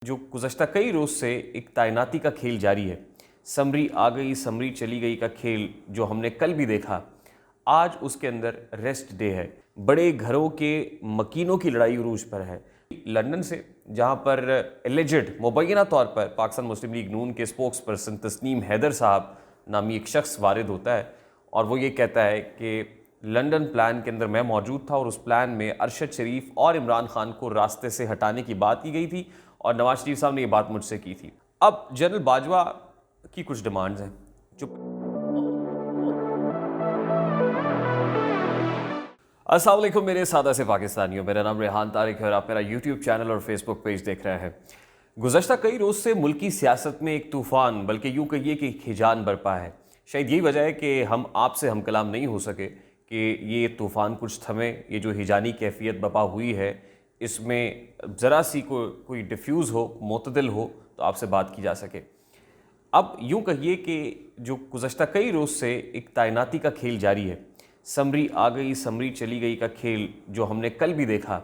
जो गुज़श्ता कई रोज़ से एक तैनाती का खेल जारी है। समरी आ गई, समरी चली गई का खेल जो हमने कल भी देखा, आज उसके अंदर रेस्ट डे है। बड़े घरों के मकीनों की लड़ाई उरूज पर है। लंदन से, जहां पर एलिजेड मुबैना तौर पर पाकिस्तान मुस्लिम लीग नून के स्पोक्स पर्सन तस्नीम हैदर साहब नामी एक शख्स वारिद होता है और वो ये कहता है कि लंदन प्लान के अंदर मैं मौजूद था और उस प्लान में अरशद शरीफ और इमरान खान को रास्ते से हटाने की बात की गई थी और नवाज शरीफ साहब ने ये बात मुझसे की थी। अब जनरल बाजवा की कुछ डिमांड्स हैं जो अस्सलाम वालेकुम मेरे सादा से पाकिस्तानियों, मेरा नाम रेहान तारिक है और आप मेरा यूट्यूब चैनल और फेसबुक पेज देख रहे हैं। गुज़श्ता कई रोज़ से मुल्की सियासत में एक तूफ़ान, बल्कि यूँ कहिए कि एक हिजान बरपा है। शायद यही वजह है कि हम आपसे हम कलाम नहीं हो सके कि ये तूफ़ान कुछ थमे। ये जो हिजानी कैफियत बपा हुई है, इसमें ज़रा सी कोई डिफ्यूज़ हो, मोतदिल हो, तो आपसे बात की जा सके। अब यूँ कहिए कि जो गुज़श्ता कई रोज़ से एक तैनाती का खेल जारी है। समरी आ गई, समरी चली गई का खेल जो हमने कल भी देखा,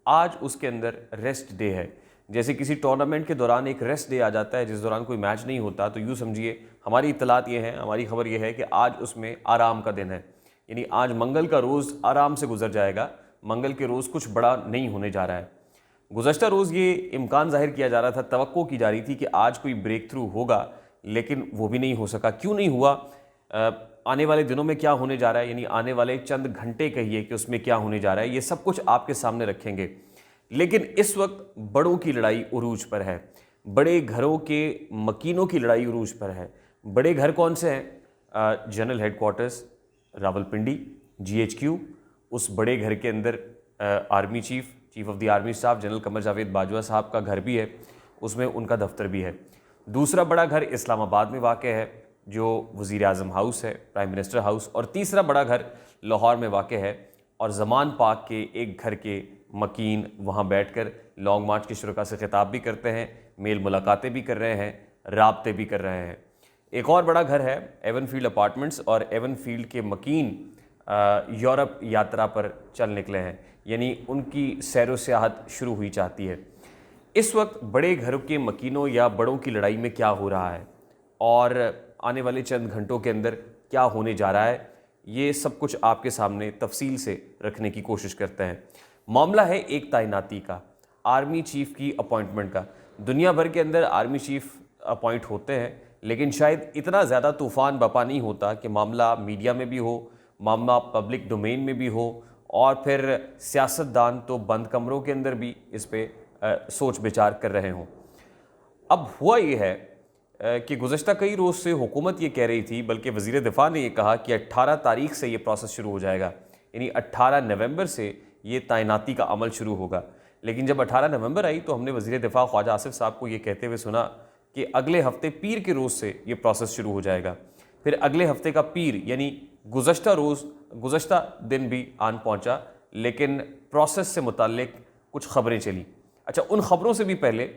आज उसके अंदर रेस्ट डे है। जैसे किसी टूर्नामेंट के दौरान एक रेस्ट डे आ जाता है जिस दौरान कोई मैच नहीं होता, तो यूँ समझिए हमारी इत्तलात ये हैं, हमारी खबर ये है कि आज उसमें आराम का दिन है। यानी आज मंगल का रोज़ आराम से गुजर जाएगा, मंगल के रोज़ कुछ बड़ा नहीं होने जा रहा है। गुज़श्ता रोज़ ये इम्कान ज़ाहिर किया जा रहा था, तवक्को की जा रही थी कि आज कोई ब्रेक थ्रू होगा, लेकिन वो भी नहीं हो सका। क्यों नहीं हुआ? आने वाले दिनों में क्या होने जा रहा है, यानी आने वाले चंद घंटे कहिए कि उसमें क्या होने जा रहा है, ये सब कुछ आपके सामने रखेंगे। लेकिन इस वक्त बड़ों की लड़ाई उरूज पर है। बड़े घरों के मकीनों की लड़ाई उरूज पर है। बड़े घर कौन से हैं? General headquarters Rawalpindi, GHQ। उस बड़े घर के अंदर army chief of the army staff general Qamar Javed Bajwa sahab का घर भी है, उसमें उनका दफ्तर भी है। दूसरा बड़ा घर इस्लामाबाद में वाक़ है जो वज़ीर आज़म हाउस है, प्राइम मिनिस्टर हाउस। और तीसरा बड़ा घर लाहौर में वाक़ है और ज़मान पाक के एक घर के मकीन वहाँ बैठकर लॉन्ग मार्च के शुरका से ख़िताब भी करते हैं, मेल मुलाकातें भी कर रहे हैं, राब्ते भी कर रहे हैं। एक और बड़ा घर है एवन फील्ड अपार्टमेंट्स, और एवन फील्ड के मकीन यूरोप यात्रा पर चल निकले हैं, यानी उनकी सैर व सियाहत शुरू हुई चाहती है। इस वक्त बड़े घरों के मकीनों या बड़ों की लड़ाई में क्या हो रहा है और आने वाले चंद घंटों के अंदर क्या होने जा रहा है, ये सब कुछ आपके सामने तफसील से रखने की कोशिश करते हैं। मामला है एक तैनाती का, आर्मी चीफ की अपॉइंटमेंट का। दुनिया भर के अंदर आर्मी चीफ अपॉइंट होते हैं, लेकिन शायद इतना ज़्यादा तूफ़ान बपा नहीं होता कि मामला मीडिया में भी हो, मामला पब्लिक डोमेन में भी हो, और फिर सियासतदान तो बंद कमरों के अंदर भी इस पर सोच विचार कर रहे हों। अब हुआ ये है कि गुज़श्ता कई रोज़ से हुकूमत ये कह रही थी, बल्कि वज़ीर दिफ़ा ने ये कहा कि 18 तारीख से ये प्रोसेस शुरू हो जाएगा, यानी 18 नवंबर से ये तैनाती का अमल शुरू होगा। लेकिन जब 18 नवंबर आई तो हमने वज़ीर दिफ़ा ख्वाजा आसिफ साहब को ये कहते हुए सुना कि अगले हफ्ते पीर के रोज़ से ये प्रोसेस शुरू हो जाएगा। फिर अगले हफ्ते का पीर यानी गुज़श्ता दिन भी आन पहुँचा, लेकिन प्रोसेस से मुताल्लिक कुछ ख़बरें चली। अच्छा, उन ख़बरों से भी पहले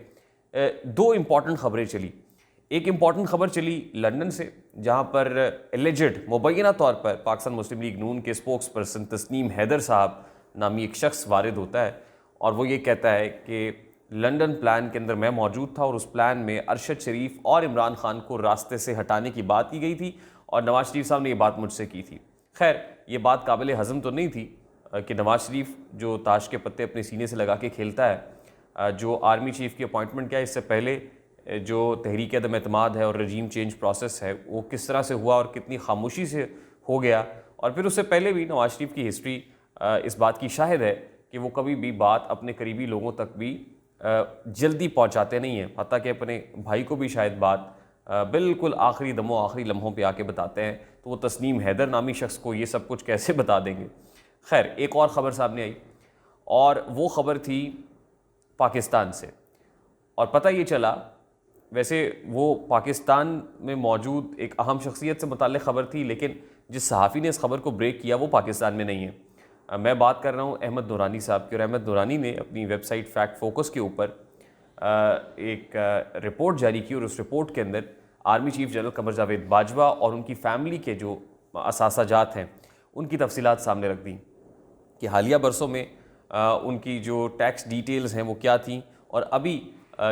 दो इम्पॉर्टेंट ख़बरें चली। एक इम्पॉर्टेंट ख़बर चली लंदन से, जहाँ पर एलिजेड मुबैना तौर पर पाकिस्तान मुस्लिम लीग नून के स्पोक्स पर्सन तस्नीम हैदर साहब नामी एक शख्स वारिद होता है और वो ये कहता है कि लंदन प्लान के अंदर मैं मौजूद था और उस प्लान में अरशद शरीफ और इमरान खान को रास्ते से हटाने की बात की गई थी और नवाज शरीफ साहब ने ये बात मुझसे की थी। खैर, ये बात काबिल हज़म तो नहीं थी कि नवाज शरीफ जो ताश के पत्ते अपने सीने से लगा के खेलता है, जो आर्मी चीफ़ की अपॉइंटमेंट क्या है, इससे पहले जो तहरीक अदम एतमाद है और रजीम चेंज प्रोसेस है वो किस तरह से हुआ और कितनी खामोशी से हो गया, और फिर उससे पहले भी नवाज शरीफ की हिस्ट्री इस बात की शाहिद है कि वो कभी भी बात अपने करीबी लोगों तक भी जल्दी पहुंचाते नहीं हैं, हत्ता कि अपने भाई को भी शायद बात बिल्कुल आखिरी दमों आखिरी लम्हों पे आके बताते हैं। तो वो तस्नीम हैदर नामी शख्स को ये सब कुछ कैसे बता देंगे। खैर, एक और ख़बर सामने आई और वो ख़बर थी पाकिस्तान से, और पता ये चला, वैसे वो पाकिस्तान में मौजूद एक अहम शख्सियत से मुताल्लिक़ ख़बर थी, लेकिन जिस सहाफ़ी ने इस खबर को ब्रेक किया वो पाकिस्तान में नहीं है। मैं बात कर रहा हूँ अहमद नूरानी साहब की, और अहमद नूरानी ने अपनी वेबसाइट फैक्ट फोकस के ऊपर एक रिपोर्ट जारी की और उस रिपोर्ट के अंदर army chief general Qamar Javed Bajwa और उनकी फ़ैमिली के जो असासाजात हैं उनकी तफसीलात सामने रख दी कि हालिया बरसों में उनकी जो टैक्स डिटेल्स हैं वो क्या थी, और अभी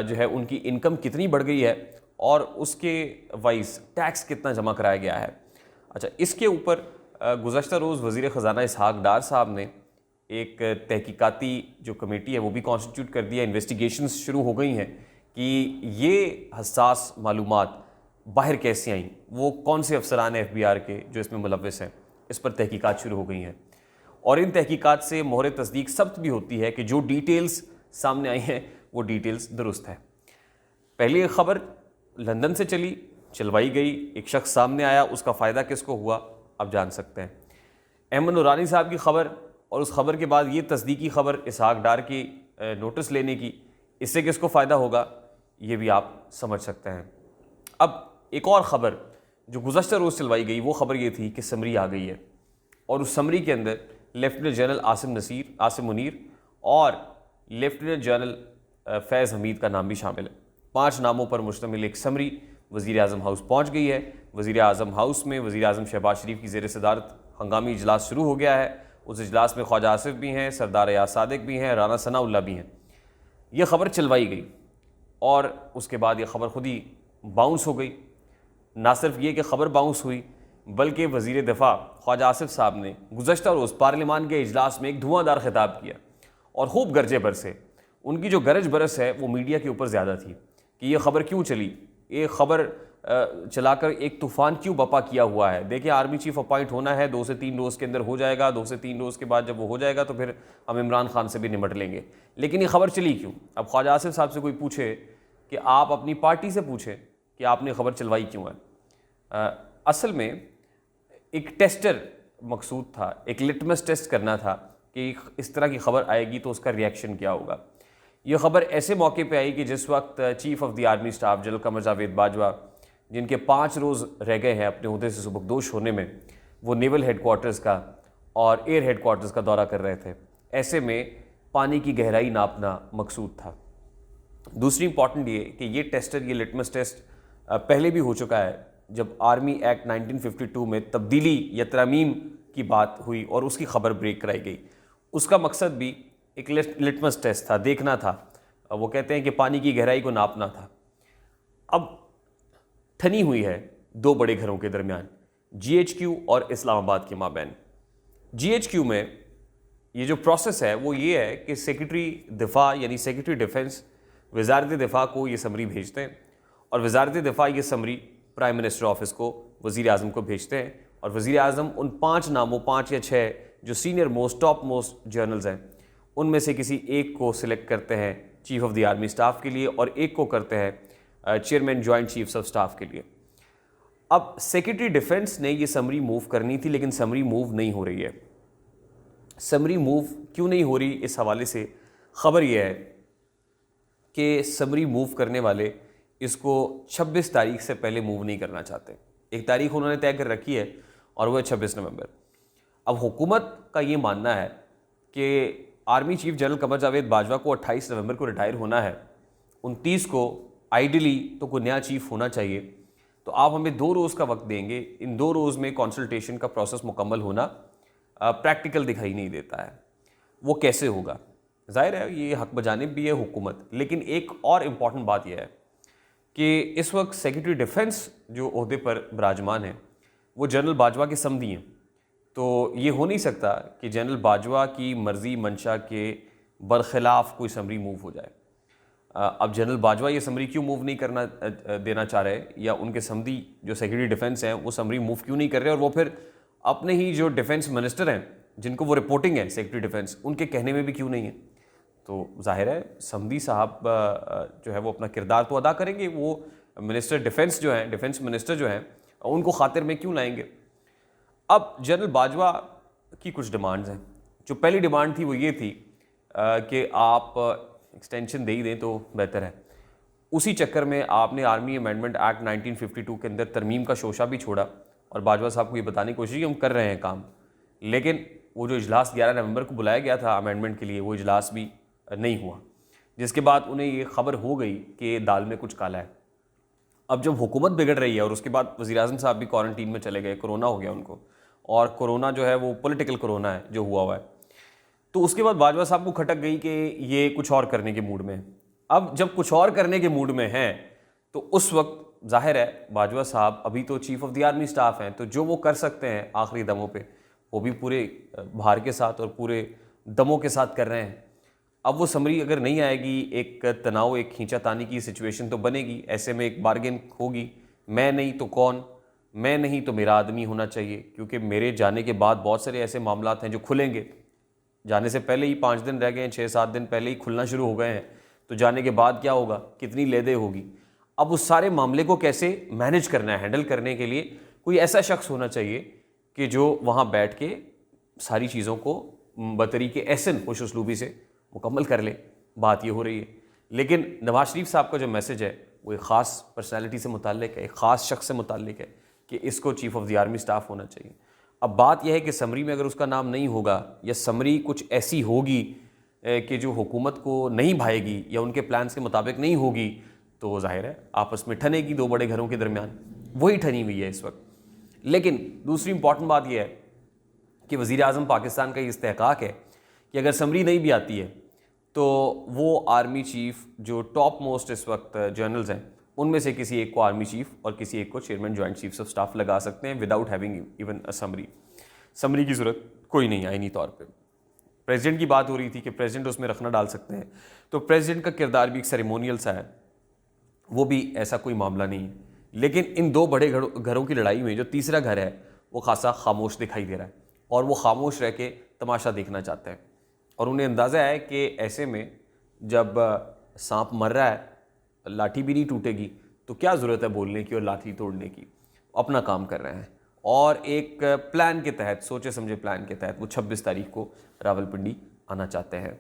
जो है उनकी इनकम कितनी बढ़ गई है और उसके वाइज टैक्स कितना जमा कराया गया है। अच्छा, इसके ऊपर गुज़श्ता रोज़ वज़ीर ख़जाना इसहाक़ डार साहब ने एक तहकीकाती जो कमेटी है वो भी कॉन्स्टिट्यूट कर दिया। इन्वेस्टिगेशंस शुरू हो गई हैं कि ये हसास मालूमात बाहर कैसे आई, वो कौन से अफसरान हैं FBR के जो इसमें मुलव्वस हैं, इस पर तहकीकात शुरू हो गई हैं। और इन तहकीकात से मोहर तस्दीक सब्त भी होती है कि जो डिटेल्स सामने आई हैं वो डिटेल्स दुरुस्त है। पहली एक ख़बर लंदन से चलवाई गई, एक शख्स सामने आया, उसका फ़ायदा किसको हुआ आप जान सकते हैं। अहमद नूरानी साहब की ख़बर और उस ख़बर के बाद ये तस्दीकी ख़बर इसहाक़ डार की नोटिस लेने की, इससे किसको फ़ायदा होगा ये भी आप समझ सकते हैं। अब एक और ख़बर जो गुज़श्ता रोज़ चलवाई गई वो ख़बर ये थी कि समरी आ गई है और उस समरी के अंदर लेफ्टिनेंट जनरल आसिम मुनीर और लेफ्टिनेंट जनरल फैज़ हमीद का नाम भी शामिल है। 5 नामों पर मुश्तमिल एक समरी वज़ीर आज़म हाउस पहुँच गई है। वज़ीर आज़म हाउस में वज़ीर आज़म शहबाज शरीफ की ज़ेर सदारत हंगामी इजलास शुरू हो गया है। उस इजलास में ख्वाजा आसिफ भी हैं, सरदार याद सादिक भी हैं, राना सनाउल्ला भी हैं। यह ख़बर चलवाई गई और उसके बाद ये ख़बर खुद ही बाउंस हो गई। ना सिर्फ ये कि ख़बर बाउंस हुई बल्कि वज़ीर दिफ़ा ख्वाजा आसिफ साहब ने गुज़श्ता रोज़ पार्लियामान के इजलास में एक धुआंधार खिताब किया और खूब गरजे बरसे। उनकी जो गरज बरस है वो मीडिया के ऊपर ज़्यादा थी कि ये ख़बर क्यों चली, ये ख़बर चलाकर एक तूफ़ान क्यों बपा किया हुआ है। देखिए, आर्मी चीफ अपॉइंट होना है, 2 से 3 रोज़ के अंदर हो जाएगा। 2 से 3 रोज़ के बाद जब वो हो जाएगा तो फिर हम इमरान खान से भी निपट लेंगे। लेकिन ये ख़बर चली क्यों? अब ख्वाजा आसिफ साहब से कोई पूछे कि आप अपनी पार्टी से पूछें कि आपने ख़बर चलवाई क्यों है। असल में एक टेस्टर मकसूद था, एक लिटमस टेस्ट करना था कि इस तरह की ख़बर आएगी तो उसका रिएक्शन क्या होगा। यह ख़बर ऐसे मौके पे आई कि जिस वक्त chief of the army staff general Qamar Javed Bajwa, जिनके 5 रोज़ रह गए हैं अपने ओहदे से सुबकदोश होने में, वो नेवल हेडक्वार्टर्स का और एयर हेडक्वार्टर्स का दौरा कर रहे थे। ऐसे में पानी की गहराई नापना मकसूद था। दूसरी इंपॉर्टेंट ये कि ये टेस्टर, ये लिटमस टेस्ट पहले भी हो चुका है जब आर्मी एक्ट 1952 में तब्दीली या तरमीम की बात हुई और उसकी ख़बर ब्रेक कराई गई। उसका मकसद भी एक लिटमस टेस्ट था, देखना था। वो कहते हैं कि पानी की गहराई को नापना था। अब ठनी हुई है 2 बड़े घरों के दरमियान, GHQ और इस्लामाबाद के माबैन। GHQ में ये जो प्रोसेस है वो ये है कि सेक्रेटरी दिफा यानी सेक्रेटरी डिफेंस वज़ारत दिफा को ये समरी भेजते हैं और वज़ारत दिफा ये समरी प्राइम मिनिस्टर ऑफिस को, वज़ीर आज़म को भेजते हैं और वज़ीर आज़म उन 5 नामों, 5 या 6 जो senior most, top most journals हैं, उनमें से किसी एक को सिलेक्ट करते हैं chief of the army staff के लिए और एक को करते हैं chairman joint chiefs of staff के लिए। अब सेक्रेटरी डिफेंस ने ये समरी मूव करनी थी लेकिन समरी मूव नहीं हो रही है। समरी मूव क्यों नहीं हो रही, इस हवाले से ख़बर यह है कि समरी मूव करने वाले इसको 26 तारीख से पहले मूव नहीं करना चाहते। एक तारीख उन्होंने तय कर रखी है और वो है 26 नवंबर। अब हुकूमत का ये मानना है कि army chief general Qamar Javed Bajwa को 28 नवंबर को रिटायर होना है, 29 को आइडियली तो कोई नया चीफ होना चाहिए, तो आप हमें 2 रोज़ का वक्त देंगे। इन 2 रोज़ में कंसल्टेशन का प्रोसेस मुकम्मल होना प्रैक्टिकल दिखाई नहीं देता है। वो कैसे होगा? ज़ाहिर है ये हक बजानिब भी है हुकूमत, लेकिन एक और इम्पॉर्टेंट बात यह है कि इस वक्त सेक्रेटरी डिफेंस जो ओहदे पर विराजमान है वो जनरल बाजवा के समधी हैं। तो ये हो नहीं सकता कि जनरल बाजवा की मर्ज़ी मंशा के बरखिलाफ़ कोई समरी मूव हो जाए। अब जनरल बाजवा ये समरी क्यों मूव नहीं करना देना चाह रहे, या उनके समधी जो सेक्रेटरी डिफेंस हैं वो समरी मूव क्यों नहीं कर रहे, और वो फिर अपने ही जो डिफेंस मिनिस्टर हैं जिनको वो रिपोर्टिंग है सेक्रेटरी डिफेंस, उनके कहने में भी क्यों नहीं है। तो जाहिर है समधी साहब जो है वो अपना किरदार तो अदा करेंगे, वो मिनिस्टर डिफेंस जो हैं, डिफेंस मिनिस्टर जो हैं, उनको खातिर में क्यों लाएंगे। अब जनरल बाजवा की कुछ डिमांड्स हैं। जो पहली डिमांड थी वो ये थी कि आप एक्सटेंशन दे ही दें तो बेहतर है। उसी चक्कर में आपने आर्मी अमेंडमेंट एक्ट 1952 के अंदर तरमीम का शोशा भी छोड़ा और बाजवा साहब को ये बताने की कोशिश की हम कर रहे हैं काम, लेकिन वो जो इजलास 11 नवंबर को बुलाया गया था अमेंडमेंट के लिए, वो इजलास भी नहीं हुआ, जिसके बाद उन्हें ये खबर हो गई कि दाल में कुछ काला है। अब जब हुकूमत बिगड़ रही है और उसके बाद वज़ीर आज़म साहब भी क्वारंटीन में चले गए, कोरोना हो गया उनको, और कोरोना जो है वो पॉलिटिकल कोरोना है जो हुआ है, तो उसके बाद बाजवा साहब को खटक गई कि ये कुछ और करने के मूड में। अब जब कुछ और करने के मूड में हैं तो उस वक्त जाहिर है बाजवा साहब अभी तो chief of the army staff हैं, तो जो वो कर सकते हैं आखिरी दमों पे वो भी पूरे भार के साथ और पूरे दमों के साथ कर रहे हैं। अब वो समरी अगर नहीं आएगी, एक तनाव, एक खींचातानी की सिचुएशन तो बनेगी। ऐसे में एक बार्गेन होगी, मैं नहीं तो कौन, मैं नहीं तो मेरा आदमी होना चाहिए, क्योंकि मेरे जाने के बाद बहुत सारे ऐसे मामलात हैं जो खुलेंगे। जाने से पहले ही 5 दिन रह गए हैं, 6-7 दिन पहले ही खुलना शुरू हो गए हैं, तो जाने के बाद क्या होगा, कितनी लेदे होगी। अब उस सारे मामले को कैसे मैनेज करना है, हैंडल करने के लिए कोई ऐसा शख्स होना चाहिए कि जो वहाँ बैठ के सारी चीज़ों को बतरीके एहसन खुश उसलूबी से मुकम्मल कर ले। बात ये हो रही है। लेकिन नवाज शरीफ साहब का जो मैसेज है वो एक ख़ास पर्सनैलिटी से मुताल्लिक है, एक ख़ास शख्स से मुताल्लिक है कि इसको chief of the army staff होना चाहिए। अब बात यह है कि समरी में अगर उसका नाम नहीं होगा या समरी कुछ ऐसी होगी कि जो हुकूमत को नहीं भाएगी या उनके प्लान्स के मुताबिक नहीं होगी, तो जाहिर है आपस में ठनेगी दो बड़े घरों के दरमियान। वही ठनी हुई है इस वक्त। लेकिन दूसरी इंपॉर्टेंट बात यह है कि वज़ीर आज़म पाकिस्तान का ये इस्तेहकाक है कि अगर समरी नहीं भी आती है तो वो आर्मी चीफ जो टॉप मोस्ट इस वक्त जनरल्स हैं उनमें से किसी एक को आर्मी चीफ और किसी एक को chairman joint chiefs of staff लगा सकते हैं without having even a summary. Summary की ज़रूरत कोई नहीं आईनी तौर पे। प्रेसिडेंट की बात हो रही थी कि प्रेसिडेंट उसमें रखना डाल सकते हैं, तो प्रेसिडेंट का किरदार भी एक सेरेमोनियल सा है, वो भी ऐसा कोई मामला नहीं है। लेकिन इन दो बड़े घरों की लड़ाई में जो तीसरा घर है वो खासा खामोश दिखाई दे रहा है और वो खामोश रह के तमाशा देखना चाहते हैं। और उन्हें अंदाज़ा है कि ऐसे में जब सांप मर रहा है लाठी भी नहीं टूटेगी, तो क्या ज़रूरत है बोलने की और लाठी तोड़ने की। अपना काम कर रहे हैं और एक प्लान के तहत, सोचे समझे प्लान के तहत वो 26 तारीख को रावलपिंडी आना चाहते हैं।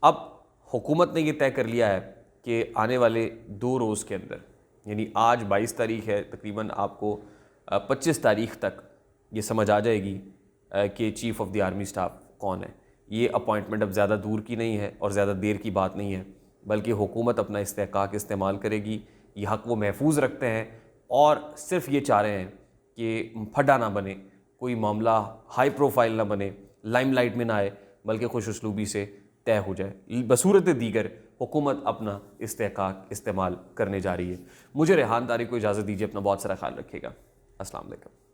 अब हुकूमत ने ये तय कर लिया है कि आने वाले 2 रोज़ के अंदर, यानी आज 22 तारीख है, तकरीबन आपको 25 तारीख तक ये समझ आ जाएगी कि chief of the army staff कौन है। ये अपॉइंटमेंट अब ज़्यादा दूर की नहीं है और ज़्यादा देर की बात नहीं है, बल्कि हुकूमत अपना इस्तेहकाक इस्तेमाल करेगी। ये हक़ वो महफूज रखते हैं और सिर्फ ये चाह रहे हैं कि फटा ना बने, कोई मामला हाई प्रोफाइल ना बने, लाइमलाइट में ना आए, बल्कि खुश उसलूबी से तय हो जाए। बसूरत दीगर हुकूमत अपना इस्तेहकाक इस्तेमाल करने जा रही है। मुझे रेहान तारिक को इजाज़त दीजिए। अपना बहुत सारा ख्याल रखिएगा। अस्सलाम वालेकुम।